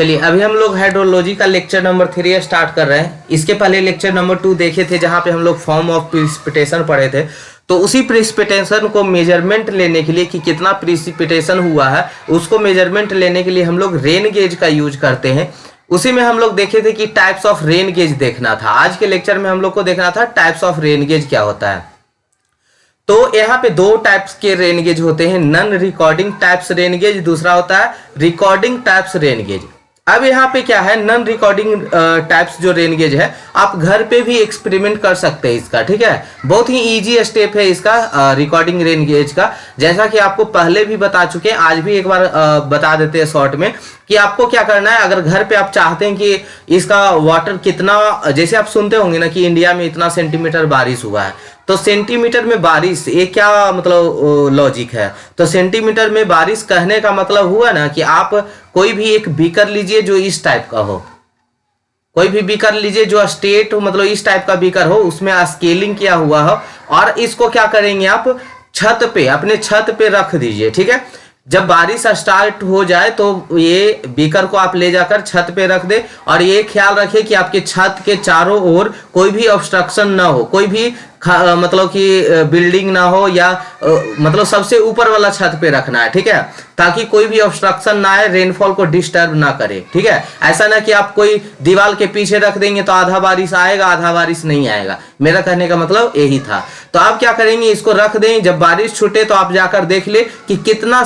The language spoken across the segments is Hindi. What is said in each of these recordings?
चलिए अभी हम लोग हाइड्रोलॉजी का लेक्चर नंबर 3 स्टार्ट कर रहे हैं। इसके पहले लेक्चर नंबर 2 देखे थे जहाँ पे हम लोग फॉर्म ऑफ प्रिसिपिटेशन पढ़े थे। तो उसी प्रिसिपिटेशन को मेजरमेंट लेने के लिए कि कितना प्रिसिपिटेशन हुआ है उसको मेजरमेंट लेने के लिए हम लोग रेन गेज का यूज करते हैं। उसी में हम लोग देखे थे कि टाइप्स ऑफ रेन गेज देखना था। आज के लेक्चर में हम लोग को देखना था टाइप्स ऑफ रेन गेज क्या होता है। तो यहाँ पे दो टाइप्स के रेन गेज होते हैं, non recording types rain gauge, दूसरा होता है रिकॉर्डिंग टाइप्स रेन गेज। अब यहाँ पे क्या है, नॉन रिकॉर्डिंग टाइप्स जो रेन गेज है आप घर पे भी एक्सपेरिमेंट कर सकते हैं इसका, ठीक है। बहुत ही इजी स्टेप है इसका रिकॉर्डिंग रेन गेज का, जैसा कि आपको पहले भी बता चुके हैं, आज भी एक बार बता देते हैं शॉर्ट में कि आपको क्या करना है। अगर घर पे आप चाहते हैं कि इसका वाटर कितना, जैसे आप सुनते होंगे ना कि इंडिया में इतना सेंटीमीटर बारिश हुआ है, तो सेंटीमीटर में बारिश ये क्या मतलब लॉजिक है। तो सेंटीमीटर में बारिश कहने का मतलब हुआ ना कि आप कोई भी एक बीकर लीजिए जो इस टाइप का हो, कोई भी बीकर लीजिए जो स्टेट हो, मतलब इस टाइप का बीकर हो, उसमें स्केलिंग किया हुआ हो, और इसको क्या करेंगे आप छत पे, अपने छत पे रख दीजिए, ठीक है। जब बारिश स्टार्ट हो जाए तो ये बीकर को आप ले जाकर छत पे रख दे, और ये ख्याल रखिए कि आपके छत के चारों ओर कोई भी ऑब्स्ट्रक्शन ना हो, कोई भी मतलब कि बिल्डिंग ना हो, या मतलब सबसे ऊपर वाला छत पे रखना है, ठीक है, ताकि कोई भी ऑब्स्ट्रक्शन ना आए, रेनफॉल को डिस्टर्ब ना करे, ठीक है। ऐसा ना कि आप कोई दीवार के पीछे रख देंगे तो आधा बारिश आएगा आधा बारिश नहीं आएगा। मेरा कहने का मतलब यही था। तो आप क्या करेंगे, इसको रख दें, जब बारिश छूटे तो आप जाकर देख ले कि कितना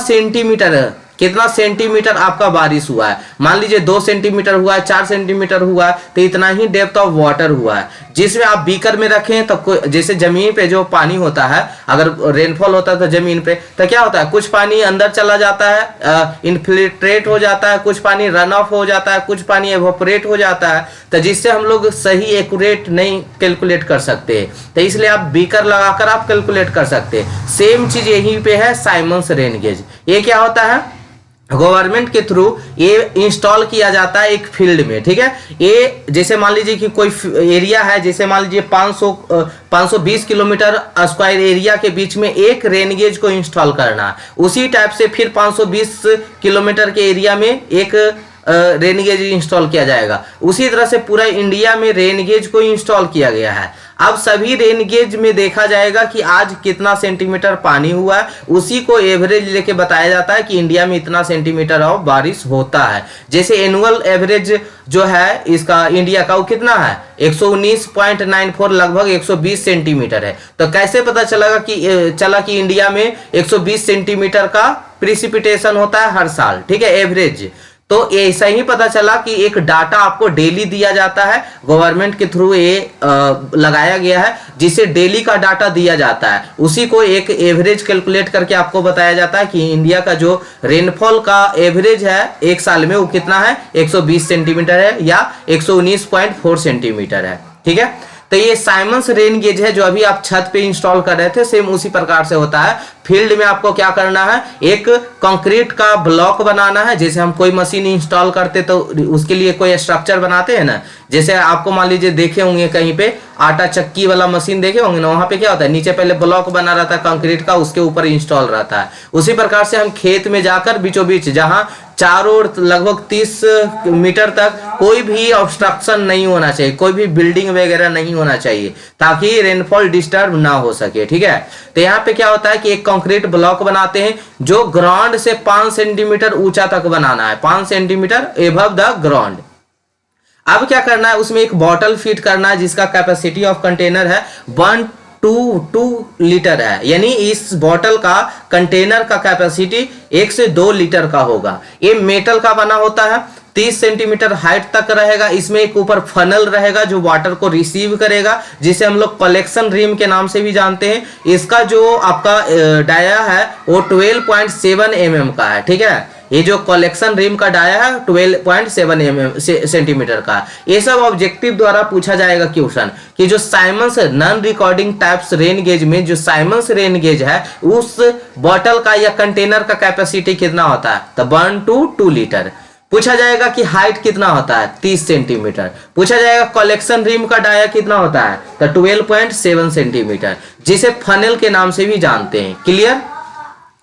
सेंटीमीटर आपका बारिश हुआ है। मान लीजिए 2 सेंटीमीटर हुआ है, 4 सेंटीमीटर हुआ है, तो इतना ही डेप्थ ऑफ वाटर हुआ है, जिसमें आप बीकर में रखें। तो जैसे जमीन पे जो पानी होता है, अगर रेनफॉल होता है तो जमीन पे, तो क्या होता है, कुछ पानी अंदर चला जाता है, इनफिल्ट्रेट हो जाता है, कुछ पानी रन ऑफ हो जाता है, कुछ पानी एवोपरेट हो जाता है, तो जिससे हम लोग सही एक्यूरेट नहीं कैलकुलेट कर सकते। तो इसलिए आप बीकर लगाकर आप कैलकुलेट कर सकते हैं। सेम चीज यहीं पे है साइमन्स रेन गेज। ये क्या होता है, गवर्नमेंट के थ्रू ये इंस्टॉल किया जाता है एक फील्ड में, ठीक है। ये जैसे मान लीजिए कि कोई एरिया है, जैसे मान लीजिए 520 किलोमीटर स्क्वायर एरिया के बीच में एक रेन गेज को इंस्टॉल करना है। उसी टाइप से फिर 520 किलोमीटर के एरिया में एक रेन गेज इंस्टॉल किया जाएगा। उसी तरह से पूरा इंडिया में रेन गेज को इंस्टॉल किया गया है। अब सभी रेन गेज में देखा जाएगा कि आज कितना सेंटीमीटर पानी हुआ है, उसी को एवरेज लेके बताया जाता है कि इंडिया में इतना सेंटीमीटर ऑफ बारिश होता है। जैसे एनुअल एवरेज जो है इसका इंडिया का वो कितना है, 119.94 लगभग 120 सेंटीमीटर है। तो कैसे पता चला कि इंडिया में 120 सेंटीमीटर का प्रिसिपिटेशन होता है हर साल, ठीक है, एवरेज। तो ऐसा ही पता चला कि एक डाटा आपको डेली दिया जाता है, गवर्नमेंट के थ्रू ये लगाया गया है, जिसे डेली का डाटा दिया जाता है, उसी को एक एवरेज कैलकुलेट करके आपको बताया जाता है कि इंडिया का जो रेनफॉल का एवरेज है एक साल में वो कितना है, 120 सेंटीमीटर है या 119.4 सेंटीमीटर है, ठीक है। तो ये साइमन्स रेन गेज है जो अभी आप छत पे इंस्टॉल कर रहे थे, सेम उसी प्रकार से होता है। फील्ड में आपको क्या करना है, एक कंक्रीट का ब्लॉक बनाना है। जैसे हम कोई मशीन इंस्टॉल करते तो उसके लिए कोई स्ट्रक्चर बनाते हैं ना, जैसे आपको मान लीजिए देखे होंगे कहीं पे आटा चक्की वाला मशीन देखे होंगे ना, वहां पे क्या होता है, नीचे पहले ब्लॉक बना रहता है कंक्रीट का, उसके ऊपर इंस्टॉल रहता है। उसी प्रकार से हम खेत में जाकर बीचों बीच, जहां चारों ओर लगभग 30 मीटर तक कोई भी ऑब्स्ट्रक्शन नहीं होना चाहिए, कोई भी बिल्डिंग वगैरह नहीं होना चाहिए, ताकि रेनफॉल डिस्टर्ब ना हो सके, ठीक है। तो यहाँ पे क्या होता है कि एक कंक्रीट ब्लॉक बनाते हैं जो ग्राउंड से 5 सेंटीमीटर ऊंचा तक बनाना है, 5 सेंटीमीटर एबव द ग्राउंड। अब क्या करना है, उसमें एक बॉटल फिट करना है जिसका कैपेसिटी ऑफ कंटेनर है 1 लीटर है, यानी इस बॉटल का कंटेनर का कैपेसिटी 1 से 2 लीटर का होगा। ये मेटल का बना होता है, 30 सेंटीमीटर हाइट तक रहेगा। इसमें एक ऊपर फनल रहेगा जो वाटर को रिसीव करेगा, जिसे हम लोग कलेक्शन रिम के नाम से भी जानते हैं। इसका जो आपका डाया है वो 12.7 mm का है, ठीक है। ये जो कलेक्शन रिम का डाया है 12.7 सेंटीमीटर का। ये सब ऑब्जेक्टिव द्वारा पूछा जाएगा क्वेश्चन कि जो Simons non recording types rain gauge में जो साइमन्स रेन गेज है उस बॉटल का या कंटेनर का कैपेसिटी कितना होता है, तो 1 to 2 लीटर। पूछा जाएगा कि हाइट कितना होता है, 30 सेंटीमीटर। पूछा जाएगा कलेक्शन रिम का डाया कितना होता है, तो 12.7 सेंटीमीटर, जिसे फनल के नाम से भी जानते हैं। क्लियर।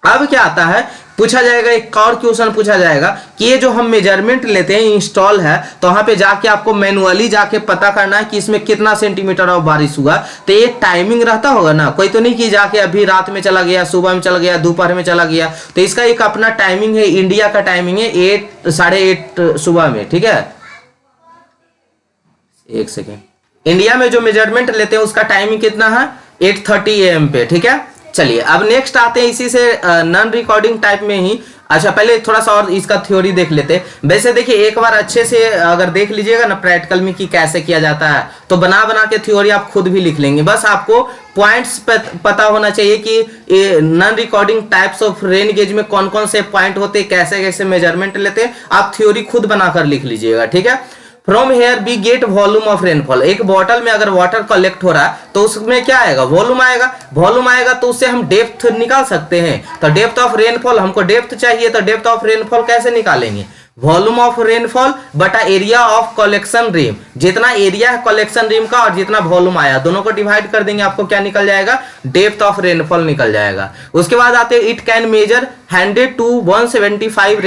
अब क्या आता है, पूछा जाएगा, एक और क्वेश्चन पूछा जाएगा कि ये जो हम मेजरमेंट लेते हैं इंस्टॉल है, तो वहां पे जाके आपको मैनुअली जाके पता करना है कि इसमें कितना सेंटीमीटर ऑफ बारिश हुआ। तो ये टाइमिंग रहता होगा ना, कोई तो नहीं कि जाके अभी रात में चला गया, सुबह में चला गया, दोपहर में चला गया। तो इसका एक अपना टाइमिंग है, इंडिया का टाइमिंग है 8 साढ़े 8 सुबह में, ठीक है। एक सेकेंड, इंडिया में जो मेजरमेंट लेते हैं उसका टाइमिंग कितना है 8:30 AM पे, ठीक है। चलिए अब नेक्स्ट आते हैं इसी से नॉन रिकॉर्डिंग टाइप में ही। अच्छा पहले थोड़ा सा और इसका थ्योरी देख लेते हैं। वैसे देखिए एक बार अच्छे से अगर देख लीजिएगा ना प्रैक्टिकल में कि कैसे किया जाता है, तो बना बना के थ्योरी आप खुद भी लिख लेंगे। बस आपको पॉइंट्स पता होना चाहिए कि non recording types of rain gauge में कौन कौन से पॉइंट होते हैं, कैसे कैसे मेजरमेंट लेते हैं, आप थ्योरी खुद बनाकर लिख लीजिएगा, ठीक है। From here we get volume of rainfall. एक बॉटल में अगर वाटर कलेक्ट हो रहा है तो उसमें क्या आएगा, वॉल्यूम आएगा। वॉल्यूम आएगा तो उससे हम डेप्थ निकाल सकते हैं। तो डेप्थ ऑफ रेनफॉल, हमको डेप्थ चाहिए, तो डेप्थ ऑफ रेनफॉल कैसे निकालेंगे, वॉल्यूम ऑफ रेनफॉल बटा एरिया ऑफ कलेक्शन रिम। जितना एरिया है कलेक्शन रिम का और जितना वॉल्यूम आया, दोनों को डिवाइड कर देंगे, आपको क्या निकल जाएगा, डेप्थ ऑफ रेनफॉल निकल जाएगा। उसके बाद आते हैं it can measure 100 to 175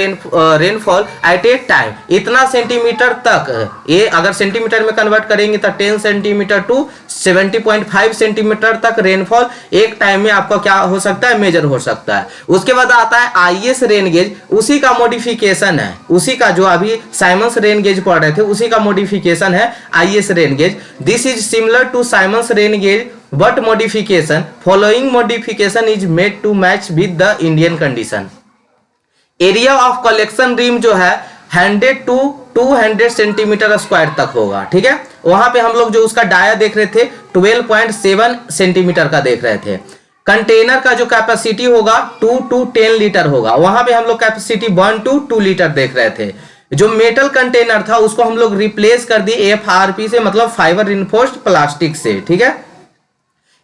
rainfall at a time. इतना सेंटीमीटर तक, ये अगर सेंटीमीटर में कन्वर्ट करेंगे तो 10 सेंटीमीटर टू 70.5 सेंटीमीटर तक रेनफॉल एक टाइम में आपका क्या हो सकता है, मेजर हो सकता है। उसके बाद आता है आईएस रेन गेज, उसी का मॉडिफिकेशन है, उसी का जो अभी साइमंस रेन गेज पढ़ रहे थे उसी का मॉडिफिकेशन है IS rain gauge. This is similar to Symons rain gauge but modification, following modification is made to match with the Indian condition। Area of collection rim जो है 100 to 200 सेंटीमीटर स्क्वायर तक होगा, ठीक है। वहां पे हम लोग जो उसका डाया देख रहे थे 12.7 सेंटीमीटर का देख रहे थे। कंटेनर का जो कैपेसिटी होगा 2 to 10 लीटर होगा, वहां पे हम लोग कैपेसिटी 1 to 2 लीटर देख रहे थे। जो मेटल कंटेनर था उसको हम लोग रिप्लेस कर दिए FRP से, मतलब फाइबर रिइंफोर्स्ड प्लास्टिक से, ठीक है।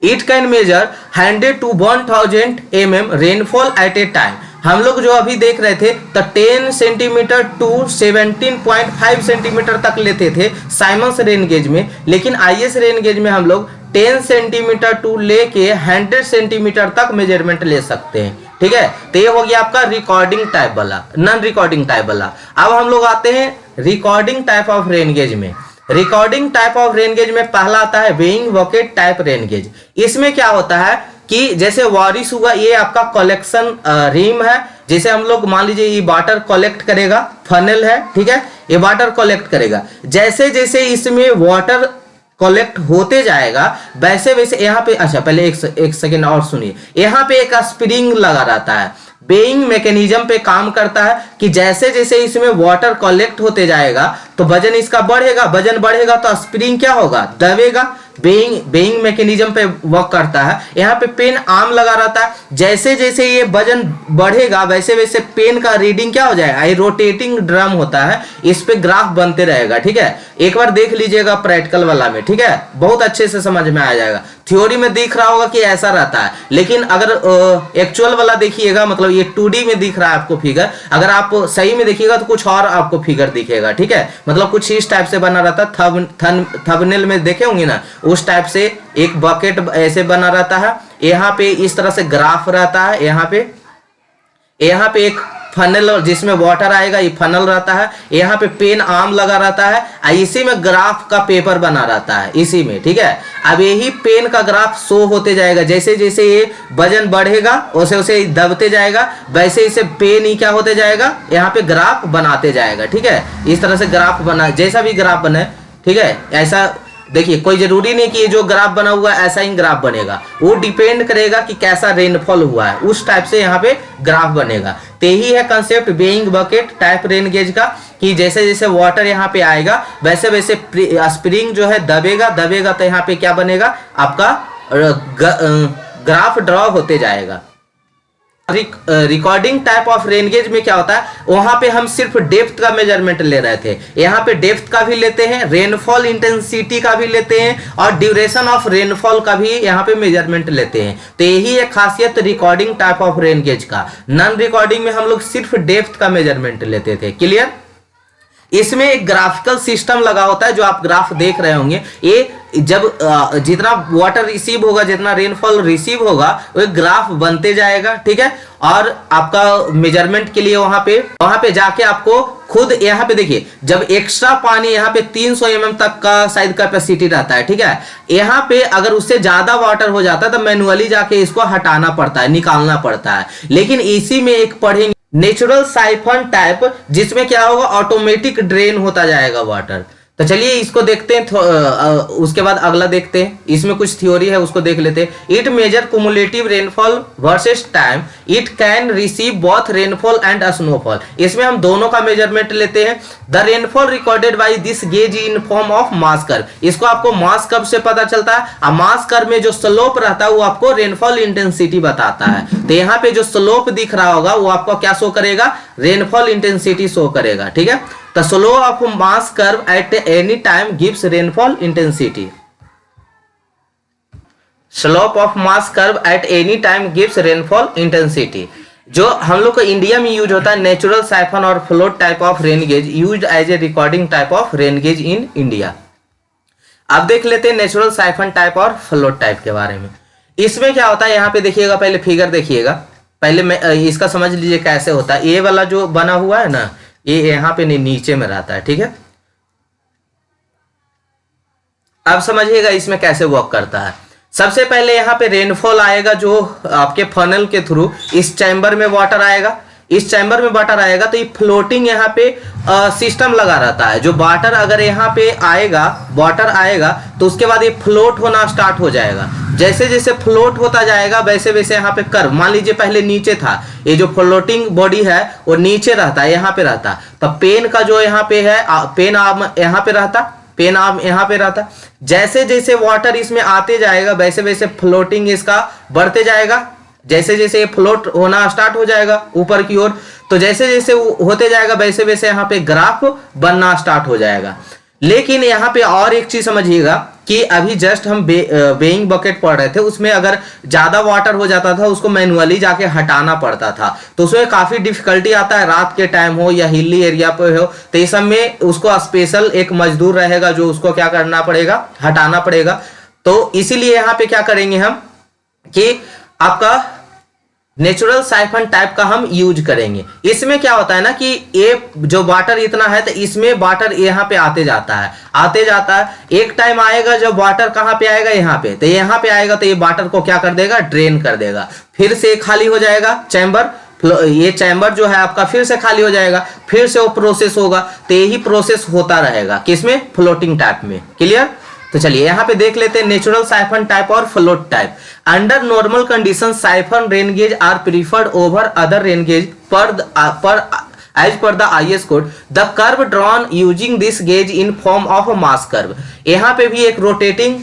It can measure 100 to 1000 mm rainfall at a time. हम लोग जो अभी देख रहे थे तो 10 सेंटीमीटर टू 17.5 सेंटीमीटर तक लेते थे साइमंस रेन गेज में, लेकिन आईएस रेन गेज में हम लोग 10 सेंटीमीटर टू लेके 100 सेंटीमीटर तक मेजरमेंट ले सकते हैं, ठीक है। तो ये हो गया आपका रिकॉर्डिंग टाइप वाला, नॉन रिकॉर्डिंग टाइप वाला। अब हम लोग आते हैं recording type of rain gauge में। Recording type of rain gauge में पहला आता है weighing bucket type rain gauge. इसमें क्या होता है कि जैसे बारिश हुआ, ये आपका कलेक्शन रिम है, जैसे हम लोग मान लीजिए ये वाटर कलेक्ट करेगा, फनल है, ठीक है, ये वाटर कलेक्ट करेगा। जैसे जैसे इसमें वाटर कलेक्ट होते जाएगा वैसे वैसे यहाँ पे, अच्छा पहले एक सेकेंड और सुनिए, यहाँ पे एक स्प्रिंग लगा रहता है, बेइंग मैकेनिज्म पे काम करता है कि जैसे जैसे इसमें वाटर कलेक्ट होते जाएगा तो वजन इसका बढ़ेगा, वजन बढ़ेगा तो स्प्रिंग क्या होगा, दबेगा। बेइंग मैकेनिज्म पे वर्क करता है। यहाँ पे पेन आर्म लगा रहता है, जैसे जैसे ये वजन बढ़ेगा वैसे वैसे पेन का रीडिंग क्या हो जाएगा, ये रोटेटिंग ड्रम होता है, इस पे ग्राफ बनते रहेगा, ठीक है। एक बार देख लीजिएगा प्रैक्टिकल वाला में, ठीक है, बहुत अच्छे से समझ में आ जाएगा। थ्योरी में दिख रहा होगा कि ऐसा रहता है, लेकिन अगर एक्चुअल वाला देखिएगा, मतलब ये 2D में दिख रहा है आपको फिगर, अगर आप सही में देखिएगा तो कुछ और आपको फिगर दिखेगा, ठीक है। मतलब कुछ इस टाइप से बना रहता है, थंबनेल में देखे होंगे ना, उस टाइप से एक बकेट ऐसे बना रहता है। यहाँ पे इस तरह से ग्राफ रहता है, यहाँ पे एक फनल जिसमें वाटर आएगा, ये फनल रहता है, यहाँ पे पेन आर्म लगा रहता है, इसी में ग्राफ का पेपर बना रहता है इसी में, ठीक है। अब यही पेन का ग्राफ शो होते जाएगा, जैसे जैसे ये वजन बढ़ेगा वैसे वैसे दबते जाएगा, वैसे इसे पेन ही क्या होते जाएगा, यहाँ पे ग्राफ बनाते जाएगा, ठीक है। इस तरह से ग्राफ बना, जैसा भी ग्राफ बने, ठीक है, ऐसा देखिए, कोई जरूरी नहीं कि ये जो ग्राफ बना हुआ है ऐसा ही ग्राफ बनेगा, वो डिपेंड करेगा कि कैसा रेनफॉल हुआ है, उस टाइप से यहाँ पे ग्राफ बनेगा। तो यही है concept being bucket type rain gauge का, कि जैसे जैसे वाटर यहाँ पे आएगा वैसे वैसे स्प्रिंग जो है दबेगा तो यहाँ पे क्या बनेगा, आपका ग्राफ ड्रॉ होते जाएगा। Recording type of rain gauge में क्या होता है, वहां पे हम सिर्फ डेप्थ का मेजरमेंट ले रहे थे, यहाँ पे डेप्थ का भी लेते हैं, रेनफॉल इंटेंसिटी का भी लेते हैं और ड्यूरेशन ऑफ रेनफॉल का भी यहाँ पे मेजरमेंट लेते हैं। तो यही एक खासियत recording type of rain gauge का। नॉन रिकॉर्डिंग में हम लोग सिर्फ डेप्थ का मेजरमेंट लेते थे, क्लियर। इसमें एक ग्राफिकल सिस्टम लगा होता है, जो आप ग्राफ देख रहे होंगे, ये जब जितना वाटर रिसीव होगा, जितना रेनफॉल रिसीव होगा, वो एक ग्राफ बनते जाएगा, ठीक है। और आपका मेजरमेंट के लिए वहां पे जाके आपको खुद यहाँ पे देखिए, जब एक्स्ट्रा पानी यहाँ पे 300 mm तक का शायद कैपेसिटी रहता है, ठीक है। यहाँ पे अगर उससे ज्यादा वाटर हो जाता है तो मैनुअली जाके इसको हटाना पड़ता है, निकालना पड़ता है। लेकिन इसी में एक पढ़ेंगे नेचुरल साइफन टाइप, जिसमें क्या होगा, ऑटोमेटिक ड्रेन होता जाएगा वाटर। तो चलिए इसको देखते हैं, उसके बाद अगला देखते हैं। इसमें कुछ थ्योरी है, उसको देख लेते हैं। It measure cumulative rainfall versus time, it can receive both rainfall and snowfall. इसमें हम दोनों का मेजरमेंट लेते हैं। The rainfall recorded by this gauge in form of mass curve. इसको आपको मास कर्व से पता चलता है, और मास कर्व में जो स्लोप रहता है वो आपको रेनफॉल इंटेंसिटी बताता है। तो यहाँ पे जो स्लोप दिख रहा होगा वो आपको क्या शो करेगा, रेनफॉल इंटेंसिटी शो करेगा, ठीक है। The slope of mass curve at any time gives rainfall intensity. Slope of mass curve at any time gives rainfall intensity. जो हम लोग को इंडिया में यूज होता है नेचुरल साइफन और float type of rain gauge, used as a recording type of rain gauge in India. अब देख लेते हैं नेचुरल साइफन टाइप और फ्लोट टाइप के बारे में। इसमें क्या होता है, यहाँ पे देखिएगा, पहले फिगर देखिएगा, पहले मैं इसका समझ लीजिए कैसे होता है। ये वाला जो बना हुआ है ना, ये यहाँ पे नीचे में रहता है, ठीक है। अब समझिएगा इसमें कैसे वर्क करता है। सबसे पहले यहाँ पे रेनफॉल आएगा, जो आपके फनल के थ्रू इस चैम्बर में वाटर आएगा। इस चैम्बर में वाटर आएगा तो ये फ्लोटिंग यहाँ पे सिस्टम लगा रहता है। जो वाटर अगर यहाँ पे आएगा, वाटर आएगा तो उसके बाद ये फ्लोट होना स्टार्ट हो जाएगा। जैसे जैसे फ्लोट होता जाएगा वैसे वैसे यहाँ पे कर्व, मान लीजिए पहले नीचे था, ये जो फ्लोटिंग बॉडी है वो नीचे रहता है, यहाँ पे रहता। तो पेन का जो यहाँ पे है, पेन आर्म यहाँ पे रहता, पेन आर्म यहाँ पे रहता। जैसे जैसे वाटर इसमें आते जाएगा वैसे वैसे फ्लोटिंग इसका बढ़ते जाएगा। जैसे जैसे ये फ्लोट होना स्टार्ट हो जाएगा ऊपर की ओर, तो जैसे जैसे होते जाएगा वैसे वैसे यहाँ पे ग्राफ बनना स्टार्ट हो जाएगा। लेकिन यहाँ पे और एक चीज समझिएगा कि अभी जस्ट हम वेइंग बकेट पढ़ रहे थे, उसमें अगर ज्यादा वाटर हो जाता था उसको मैनुअली जाके हटाना पड़ता था, तो उसमें काफी डिफिकल्टी आता है। रात के टाइम हो या हिली एरिया पे हो, तो इस सब में उसको स्पेशल एक मजदूर रहेगा जो उसको क्या करना पड़ेगा, हटाना पड़ेगा। तो इसीलिए यहाँ पे क्या करेंगे हम कि आपका नेचुरल साइफन टाइप का हम यूज करेंगे। इसमें क्या होता है ना कि ये जो वाटर इतना है तो इसमें वाटर यहाँ पे आते जाता है, आते जाता है। एक टाइम आएगा जब वाटर कहाँ पे आएगा, यहाँ पे, तो यहाँ पे आएगा तो ये वाटर को क्या कर देगा, ड्रेन कर देगा। फिर से खाली हो जाएगा चैम्बर, ये चैम्बर जो है आपका फिर से खाली हो जाएगा, फिर से वो प्रोसेस होगा। तो यही प्रोसेस होता रहेगा किसमें, फ्लोटिंग टाइप में। क्लियर। तो चलिए यहाँ पे देख लेते हैं नेचुरल साइफन टाइप और float type. Under normal condition siphon rain gauge are preferred over other rain gauge पर as per the IS code, the curve drawn using this gauge in form of a mass curve। यहाँ पे भी एक रोटेटिंग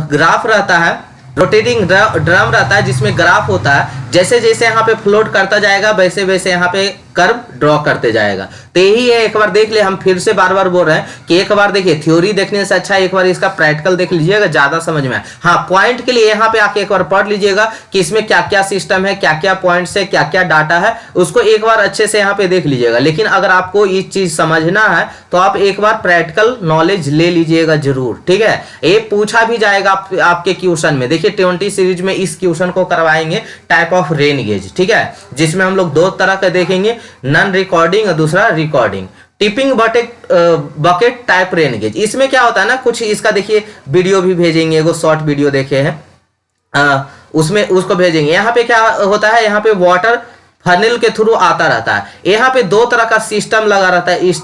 ग्राफ रहता है, रोटेटिंग ड्रम रहता है जिसमें ग्राफ होता है। जैसे जैसे यहाँ पे फ्लोट करता जाएगा वैसे वैसे यहाँ पे कर्व ड्रॉ करते जाएगा। तो यही है, एक बार देख ले, हम फिर से बार बार बोल रहे हैं कि एक बार देखिए, थ्योरी देखने से अच्छा एक बार इसका प्रैक्टिकल देख लीजिएगा, ज्यादा समझ में आए। हाँ, पॉइंट के लिए यहाँ पे आके एक बार पढ़ लीजिएगा कि इसमें क्या क्या सिस्टम है, क्या क्या पॉइंट्स है, क्या क्या डाटा है, उसको एक बार अच्छे से यहाँ पे देख लीजिएगा। लेकिन अगर आपको ये चीज समझना है तो आप एक बार प्रैक्टिकल नॉलेज ले लीजिएगा जरूर, ठीक है। ये पूछा भी जाएगा आपके क्वेश्चन में। देखिए 20 सीरीज में इस क्वेश्चन को करवाएंगे टाइप ऑफ रेन गेज, ठीक है, जिसमें हम लोग दो तरह के देखेंगे, नॉन रिकॉर्डिंग और दूसरा recording. Tipping bucket type rain gauge, इसमें क्या होता है ना, कुछ इसका देखिए वीडियो भी भेजेंगे, एगो शॉर्ट वीडियो देखे हैं, उसमें उसको भेजेंगे। यहाँ पे क्या होता है, यहाँ पे वाटर फनल के थ्रू आता रहता है। यहाँ पे दो तरह का सिस्टम लगा रहता है, इस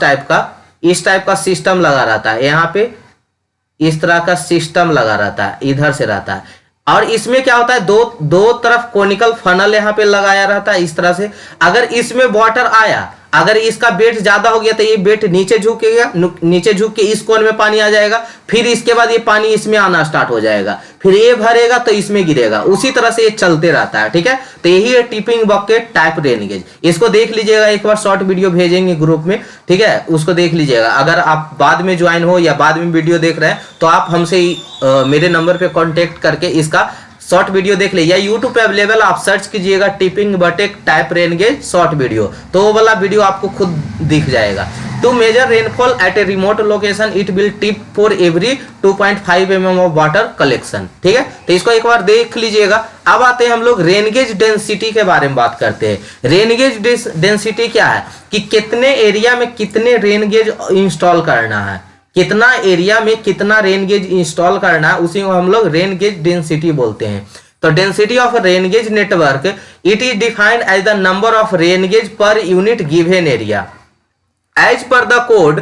टाइप का सिस्टम लगा रहता है। यहाँ पे इस तरह का सिस्टम लगा रहता है, इधर से रहता है। और इसमें क्या होता है, दो तरफ कोनिकल फनल यहाँ पे लगाया रहता है इस तरह से। अगर इसमें वाटर आया, अगर इसका वेट ज्यादा हो गया तो ये वेट नीचे झुकेगा, नीचे झुक के इस कोन में पानी आ जाएगा। फिर इसके बाद ये पानी इसमें आना स्टार्ट हो जाएगा, फिर ये भरेगा तो इसमें गिरेगा। उसी तरह से ये चलते रहता है, ठीक है। तो यही है tipping bucket type rain gauge. इसको देख लीजिएगा, एक बार शॉर्ट वीडियो भेजेंगे ग्रुप में, ठीक है, उसको देख लीजिएगा। अगर आप बाद में ज्वाइन हो या बाद में वीडियो देख रहे हैं तो आप हमसे मेरे नंबर पे कांटेक्ट करके इसका शॉर्ट वीडियो देख ले, या यूट्यूब पे अवेलेबल, आप सर्च कीजिएगा tipping bucket type rain gauge short video, तो वो वाला वीडियो आपको खुद दिख जाएगा। To measure rainfall at a remote location it will tip for every 2.5 mm of water collection. ठीक है, तो इसको एक बार देख लीजिएगा। अब आते हैं हम लोग रेनगेज डेंसिटी के बारे में बात करते हैं। रेनगेज डेंसिटी क्या है कि कितने एरिया में कितने रेनगेज इंस्टॉल करना है, कितना एरिया में कितना रेनगेज इंस्टॉल करना है, उसी को हम लोग रेनगेज डेंसिटी बोलते हैं। तो density of rain gauge network it is defined as the number of rain gauge per unit given area as per the code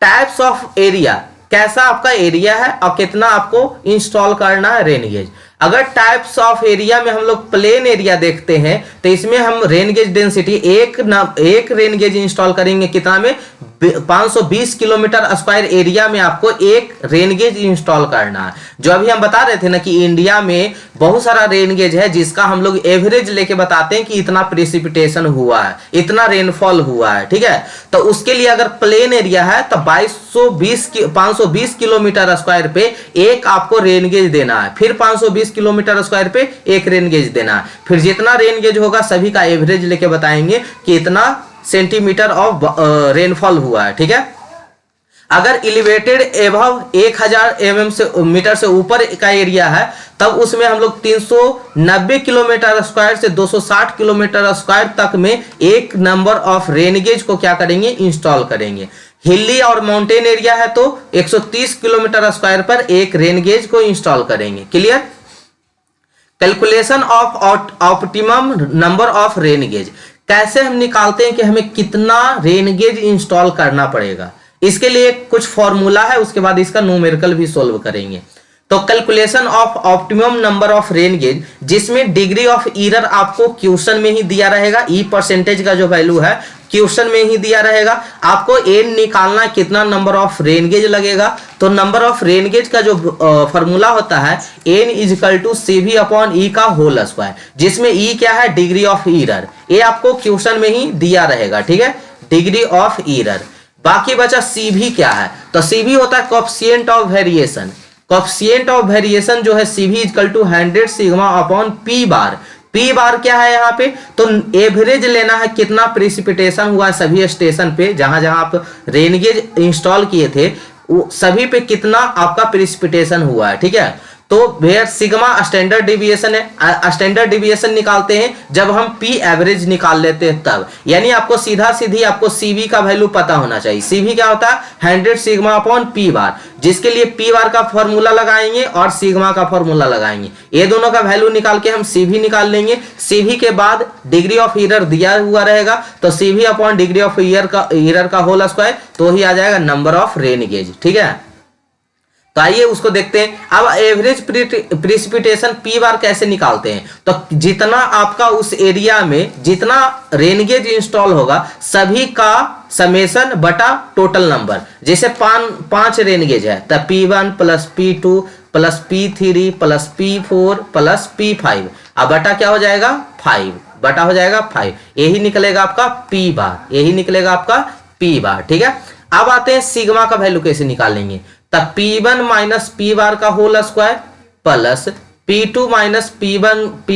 types of area, कैसा आपका एरिया है और कितना आपको इंस्टॉल करना है रेनगेज। अगर टाइप्स ऑफ एरिया में हम लोग प्लेन एरिया देखते हैं तो इसमें हम रेनगेज डेंसिटी एक रेनगेज इंस्टॉल करेंगे कितना में 520 किलोमीटर स्क्वायर एरिया में आपको एक रेनगेज इंस्टॉल करना है। जो अभी हम बता रहे थे ना कि इंडिया में बहुत सारा रेनगेज है जिसका हम लोग एवरेज लेके बताते हैं कि इतना प्रेसिपिटेशन हुआ है, इतना रेनफॉल हुआ है। ठीक है, तो उसके लिए अगर प्लेन एरिया है तो 520 किलोमीटर स्क्वायर पे एक आपको रेनगेज देना है, फिर 520 किलोमीटर स्क्वायर पे एक रेनगेज देना है, फिर जितना रेनगेज होगा सभी का एवरेज लेके बताएंगे कि इतना सेंटीमीटर ऑफ रेनफॉल हुआ है। ठीक है, अगर एलिवेटेड एबव 1000 mm से मीटर से ऊपर का एरिया है तब उसमें हम लोग 390 किलोमीटर स्क्वायर से 260 किलोमीटर स्क्वायर तक में एक नंबर ऑफ रेनगेज को क्या करेंगे, इंस्टॉल करेंगे। हिली और माउंटेन एरिया है तो 130 किलोमीटर स्क्वायर पर एक रेनगेज को इंस्टॉल करेंगे। Clear. Calculation of optimum number of rain gauge, कैसे हम निकालते हैं कि हमें कितना रेनगेज इंस्टॉल करना पड़ेगा। इसके लिए कुछ फॉर्मूला है, उसके बाद इसका न्यूमेरिकल भी सोल्व करेंगे। तो calculation of optimum number of rain gauge, जिसमें डिग्री ऑफ एरर आपको क्वेश्चन में ही दिया रहेगा, ई परसेंटेज का जो वैल्यू है क्वेश्चन में ही दिया रहेगा। आपको एन निकालना कितना नंबर ऑफ रेनगेज लगेगा, तो नंबर ऑफ रेनगेज का जो फॉर्मूला होता है N is equal to CV upon E का होल स्क्वायर, जिसमें ई क्या है, डिग्री ऑफ एरर। ये आपको क्वेश्चन में ही दिया रहेगा। ठीक है, डिग्री ऑफ एरर। बाकी बचा CV क्या है, तो CV होता है coefficient of variation. Coefficient of variation जो है CV equal to 100 sigma upon P bar. P bar क्या है यहाँ पे, तो एवरेज लेना है कितना प्रेसिपिटेशन हुआ है सभी स्टेशन पे, जहां जहां आप रेनगेज इंस्टॉल किए थे सभी पे कितना आपका प्रेसिपिटेशन हुआ है। ठीक है, तो वेयर सिग्मा स्टैंडर्ड डिविएशन है, स्टैंडर्ड डिविएशन निकालते हैं जब हम P एवरेज निकाल लेते हैं तब। यानी आपको सीधा सीधी आपको CV का वैल्यू पता होना चाहिए। CV क्या होता है, 100 सिग्मा अपॉन P बार, जिसके लिए P बार का फॉर्मूला लगाएंगे और सिग्मा का फॉर्मूला लगाएंगे। ये दोनों का वैल्यू निकाल के हम CV निकाल लेंगे। CV के बाद डिग्री ऑफ एरर दिया हुआ रहेगा, तो CV upon degree of error का होल स्क्वायर, तो ही आ जाएगा नंबर ऑफ रेनगेज। ठीक है, तो आइए उसको देखते हैं। अब एवरेज प्रेसिपिटेशन P बार कैसे निकालते हैं, तो जितना आपका उस एरिया में जितना रेनगेज इंस्टॉल होगा सभी का समेशन बटा टोटल नंबर। जैसे 5 रेनगेज है तो P1 plus P2 plus P3 plus P4 plus P5, अब बटा क्या हो जाएगा, 5 बटा हो जाएगा 5। यही निकलेगा आपका P बार, यही निकलेगा आपका P बार। ठीक है, अब आते हैं सिग्मा का वैल्यू कैसे निकालेंगे, तब P1 माइनस P बार का whole square plus P2 minus P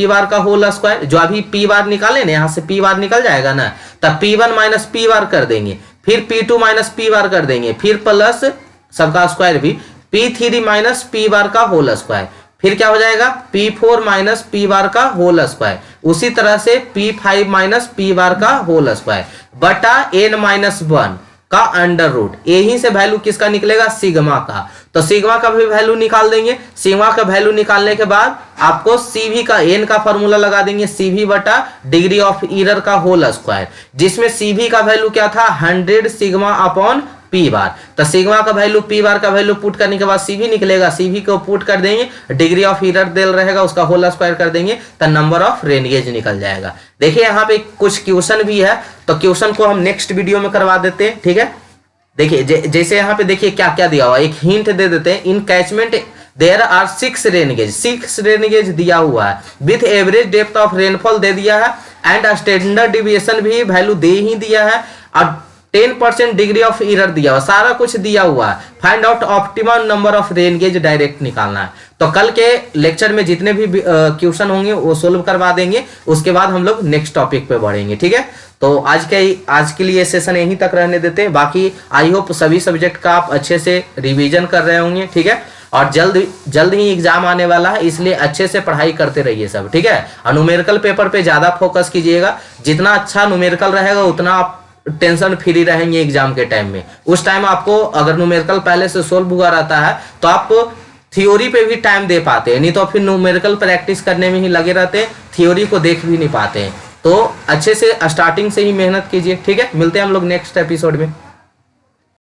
bar का होल स्क्वायर। जो अभी P बार निकाले ना, यहाँ से P बार निकल जाएगा ना, तब P1 माइनस P बार कर देंगे, फिर P2 माइनस P बार कर देंगे, फिर प्लस सबका स्क्वायर भी P3 माइनस P बार का होल स्क्वायर, फिर क्या हो जाएगा P4 माइनस P बार का होल स्क्वायर, उसी तरह से P5 माइनस P बार का होल स्क्वायर बटा n माइनस 1 का अंडर रूट। यहीं से वैल्यू किसका निकलेगा, सिग्मा का। तो सिग्मा का भी वैल्यू निकाल देंगे। सिग्मा का वैल्यू निकालने के बाद आपको CV का n का फॉर्मूला लगा देंगे, CV बटा डिग्री ऑफ एरर का होल स्क्वायर, जिसमें CV का वैल्यू क्या था, 100 सिग्मा अपॉन P बार। तो सिग्मा का वैल्यू P बार का वैल्यू पुट करने के बाद CV निकलेगा, CV को पुट कर देंगे, डिग्री ऑफ एरर देल रहेगा उसका होल स्क्वायर कर देंगे, तो नंबर ऑफ रेनगेज निकल जाएगा। देखिए यहाँ पे कुछ क्वेश्चन भी है, तो क्वेश्चन को हम नेक्स्ट वीडियो में करवा देते हैं। ठीक है, देखिए जैसे यहाँ पे देखिए क्या क्या दिया हुआ, एक हिंट दे देते हैं। In catchment there are 6 rain gauge दिया हुआ है, with average depth of rainfall दे दिया है, एंड स्टैंडर्ड डिविएशन भी वैल्यू दे ही दिया है, और 10% डिग्री ऑफ एरर दिया हुआ, सारा कुछ दिया हुआ है। Find out optimum number of rain gauge direct निकालना है। तो कल के लेक्चर में जितने भी क्वेश्चन होंगे वो सोल्व करवा देंगे, उसके बाद हम लोग नेक्स्ट टॉपिक पे बढ़ेंगे, ठीक है। तो आज के लिए सेशन यहीं तक रहने देते हैं। बाकी आई होप सभी सब्जेक्ट का आप अच्छे से रिवीजन कर रहे होंगे, ठीक है। और जल्द ही एग्जाम आने वाला है, इसलिए अच्छे से पढ़ाई करते रहिए सब, ठीक है। और न्यूमेरिकल पेपर पे ज्यादा फोकस कीजिएगा, जितना अच्छा न्यूमेरिकल रहेगा उतना आप टेंशन फ्री रहेंगे एग्जाम के टाइम में। उस टाइम आपको अगर न्यूमेरिकल पहले से सोल्व हुआ रहता है तो आप थ्योरी पे भी टाइम दे पाते हैं, नहीं तो फिर न्यूमेरिकल प्रैक्टिस करने में ही लगे रहते हैं, थ्योरी को देख भी नहीं पाते हैं। तो अच्छे से स्टार्टिंग से ही मेहनत कीजिए, ठीक है। मिलते हैं हम लोग नेक्स्ट एपिसोड में।